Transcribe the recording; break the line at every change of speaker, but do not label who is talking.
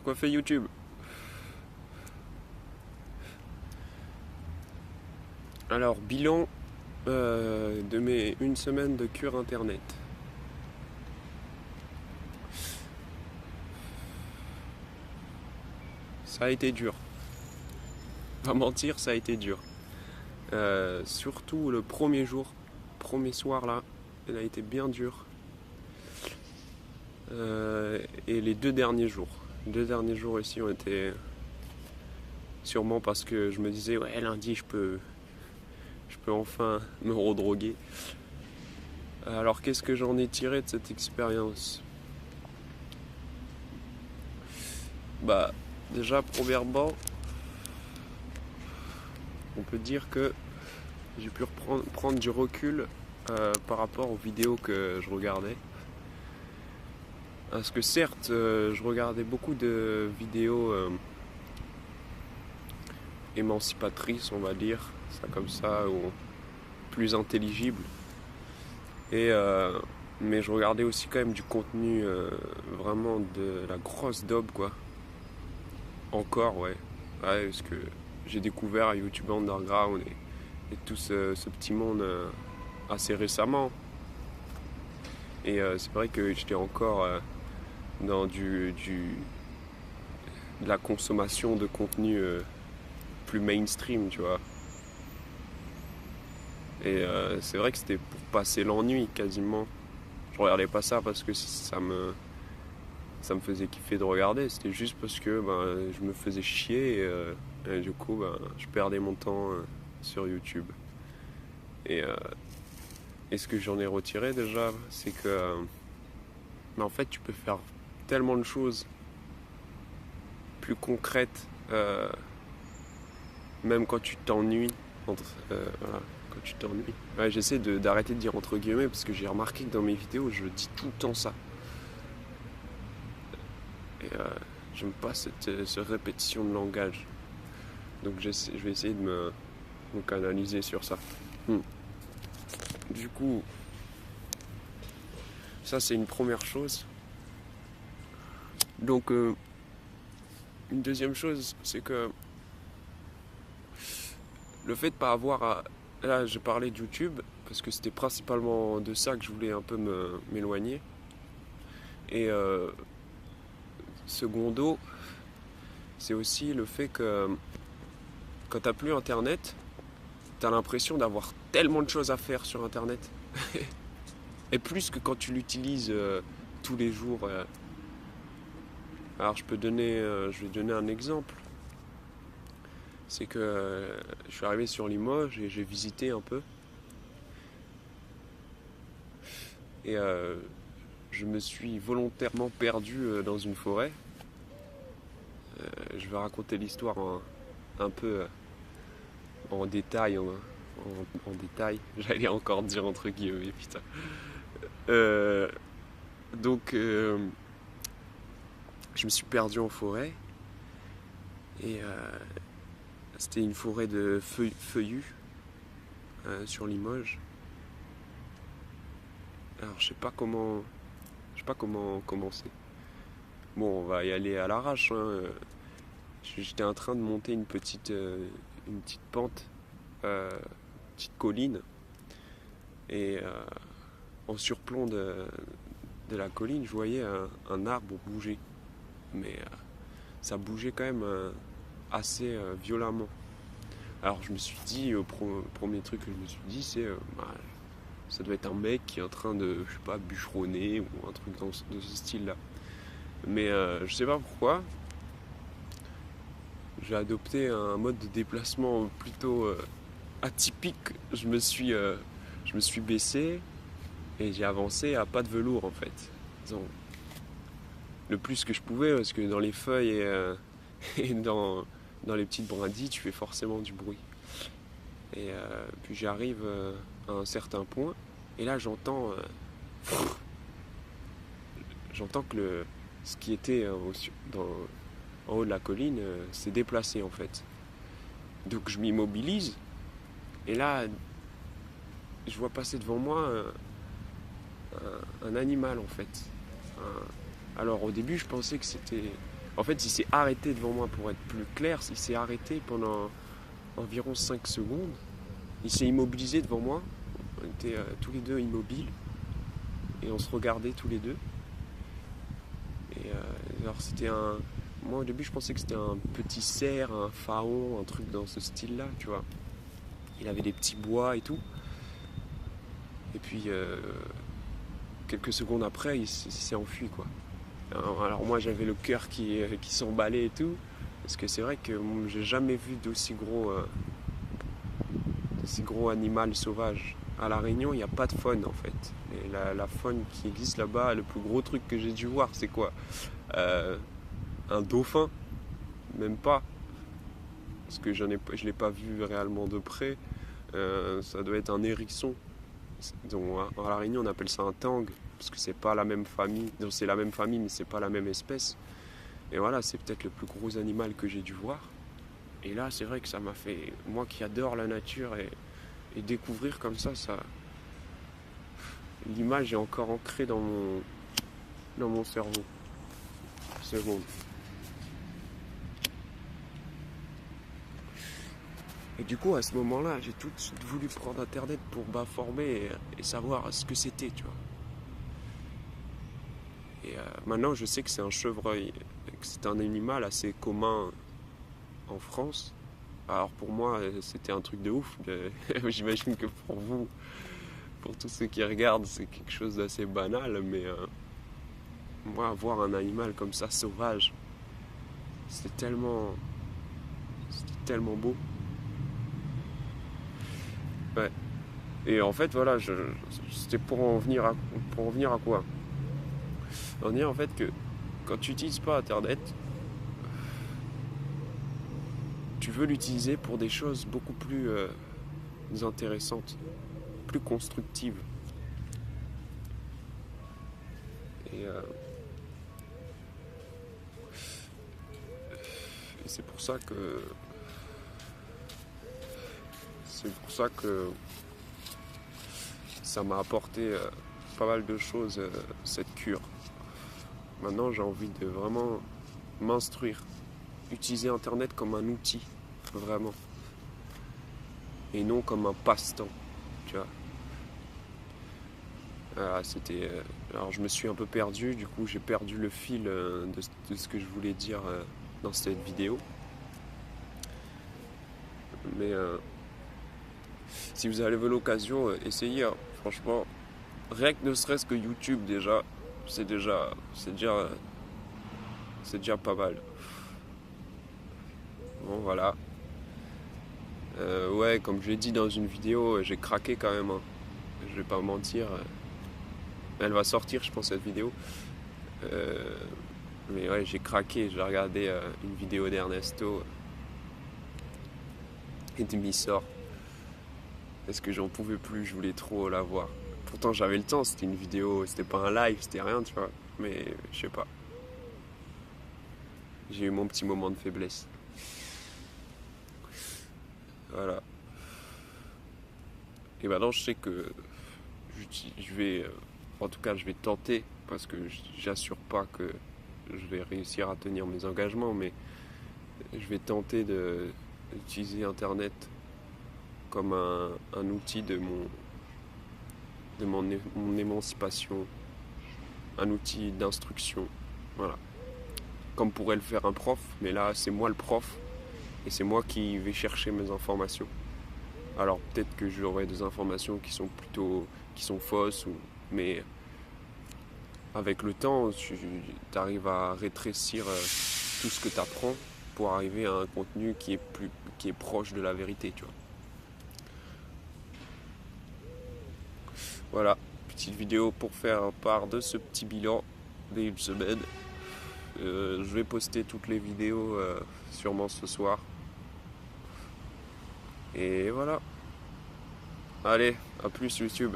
Quoi fait YouTube? Alors, bilan de mes 1 semaine de cure internet. Ça a été dur. Pas mentir, ça a été dur. Surtout le premier jour, premier soir là, il a été bien dur. Et les 2 derniers jours. Les 2 derniers jours aussi ont été sûrement parce que je me disais ouais lundi je peux enfin me redroguer. Alors qu'est-ce que j'en ai tiré de cette expérience? Bah déjà premièrement, on peut dire que j'ai pu prendre du recul par rapport aux vidéos que je regardais. Parce que certes, je regardais beaucoup de vidéos émancipatrices, on va dire, ça comme ça, ou plus intelligibles. Mais je regardais aussi quand même du contenu vraiment de la grosse daube, quoi. Encore, ouais. Ouais, parce que j'ai découvert YouTube Underground et tout ce petit monde assez récemment. Et c'est vrai que j'étais encore dans de la consommation de contenu plus mainstream, tu vois. Et c'est vrai que c'était pour passer l'ennui quasiment. Je regardais pas ça parce que ça me faisait kiffer de regarder. C'était juste parce que je me faisais chier et du coup je perdais mon temps sur YouTube. Et ce que j'en ai retiré déjà, c'est que en fait tu peux faire tellement de choses plus concrètes même quand tu t'ennuies. Voilà, quand tu t'ennuies. Ouais, j'essaie d'arrêter de dire entre guillemets parce que j'ai remarqué que dans mes vidéos je dis tout le temps ça. Et j'aime pas cette répétition de langage. Donc je vais essayer de me canaliser sur ça. Du coup, ça c'est une première chose. Donc une deuxième chose, c'est que le fait de pas avoir à... Là j'ai parlé de YouTube parce que c'était principalement de ça que je voulais un peu m'éloigner. Et secondo, c'est aussi le fait que quand t'as plus internet, t'as l'impression d'avoir tellement de choses à faire sur internet. Et plus que quand tu l'utilises tous les jours. Alors je vais donner un exemple. C'est que je suis arrivé sur Limoges et j'ai visité un peu. Et je me suis volontairement perdu dans une forêt. Je vais raconter l'histoire un peu en détail. En détail. J'allais encore dire entre guillemets, putain. Donc je me suis perdu en forêt. Et c'était une forêt de feuillus sur Limoges. Alors je sais pas comment commencer. Bon, on va y aller à l'arrache. J'étais en train de monter une petite pente, petite colline, et en surplomb de la colline, je voyais un arbre bouger, mais ça bougeait quand même assez violemment. Alors je me suis dit, premier truc que je me suis dit, c'est ça doit être un mec qui est en train de, je sais pas, bûcheronner ou un truc de ce style-là. Mais je sais pas pourquoi, j'ai adopté un mode de déplacement plutôt atypique. Je me suis baissé et j'ai avancé à pas de velours en fait. Disons, le plus que je pouvais parce que dans les feuilles et dans les petites brindilles, tu fais forcément du bruit. Et puis j'arrive à un certain point et là j'entends que ce qui était en haut de la colline s'est déplacé en fait. Donc je m'immobilise et là je vois passer devant moi un animal en fait. Alors au début je pensais que c'était En fait, il s'est arrêté devant moi, pour être plus clair. Il s'est arrêté pendant environ 5 secondes. Il s'est immobilisé devant moi. On était tous les deux immobiles. Et on se regardait tous les deux. Et alors c'était un... Moi au début je pensais que c'était un petit cerf, un pharaon, un truc dans ce style-là, tu vois. Il avait des petits bois et tout. Et puis quelques secondes après, il s'est enfui, quoi. Alors moi j'avais le cœur qui s'emballait et tout. Parce que c'est vrai que j'ai jamais vu d'aussi gros animal sauvage. À La Réunion, il n'y a pas de faune en fait. Et la faune qui existe là-bas, le plus gros truc que j'ai dû voir, c'est quoi? Un dauphin? Même pas. Parce que je ne l'ai pas vu réellement de près. Ça doit être un hérisson. Donc, à La Réunion, on appelle ça un tang. Parce que c'est pas la même famille. Donc, c'est la même famille, mais c'est pas la même espèce. Et voilà, c'est peut-être le plus gros animal que j'ai dû voir. Et là, c'est vrai que ça m'a fait... Moi qui adore la nature et découvrir comme ça, l'image est encore ancrée dans mon cerveau. Une seconde. Et du coup, à ce moment-là, j'ai tout de suite voulu prendre Internet pour m'informer et savoir ce que c'était, tu vois. Et maintenant, je sais que c'est un chevreuil, que c'est un animal assez commun en France. Alors pour moi, c'était un truc de ouf. J'imagine que pour vous, pour tous ceux qui regardent, c'est quelque chose d'assez banal. Mais moi, voir un animal comme ça, sauvage, c'était tellement beau. Ouais. Et en fait, voilà, c'était pour en venir à quoi? En venir en fait que quand tu n'utilises pas Internet, tu veux l'utiliser pour des choses beaucoup plus intéressantes, plus constructives. Et c'est pour ça que ça m'a apporté pas mal de choses, cette cure. Maintenant, j'ai envie de vraiment m'instruire, utiliser Internet comme un outil, vraiment, et non comme un passe-temps, tu vois. Alors je me suis un peu perdu, du coup j'ai perdu le fil de ce que je voulais dire dans cette vidéo. Mais si vous avez l'occasion, essayez, hein. Franchement, rien que ne serait-ce que YouTube déjà, c'est déjà pas mal. Bon voilà. Ouais, comme je l'ai dit dans une vidéo, j'ai craqué quand même, hein. Je vais pas mentir. Elle va sortir, je pense, cette vidéo. Mais ouais, j'ai craqué. J'ai regardé une vidéo d'Ernesto et de Missor. Parce que j'en pouvais plus, je voulais trop la voir. Pourtant, j'avais le temps, c'était une vidéo, c'était pas un live, c'était rien, tu vois. Mais je sais pas. J'ai eu mon petit moment de faiblesse. Voilà. Et maintenant, je sais que je vais, en tout cas, je vais tenter, parce que j'assure pas que je vais réussir à tenir mes engagements, mais je vais tenter d'utiliser Internet comme un outil de mon émancipation, un outil d'instruction, voilà. Comme pourrait le faire un prof, mais là c'est moi le prof et c'est moi qui vais chercher mes informations. Alors peut-être que j'aurai des informations qui sont fausses, mais avec le temps, tu arrives à rétrécir tout ce que tu apprends pour arriver à un contenu qui est proche de la vérité, tu vois. Voilà, petite vidéo pour faire part de ce petit bilan d'une semaine. Je vais poster toutes les vidéos sûrement ce soir. Et voilà. Allez, à plus YouTube.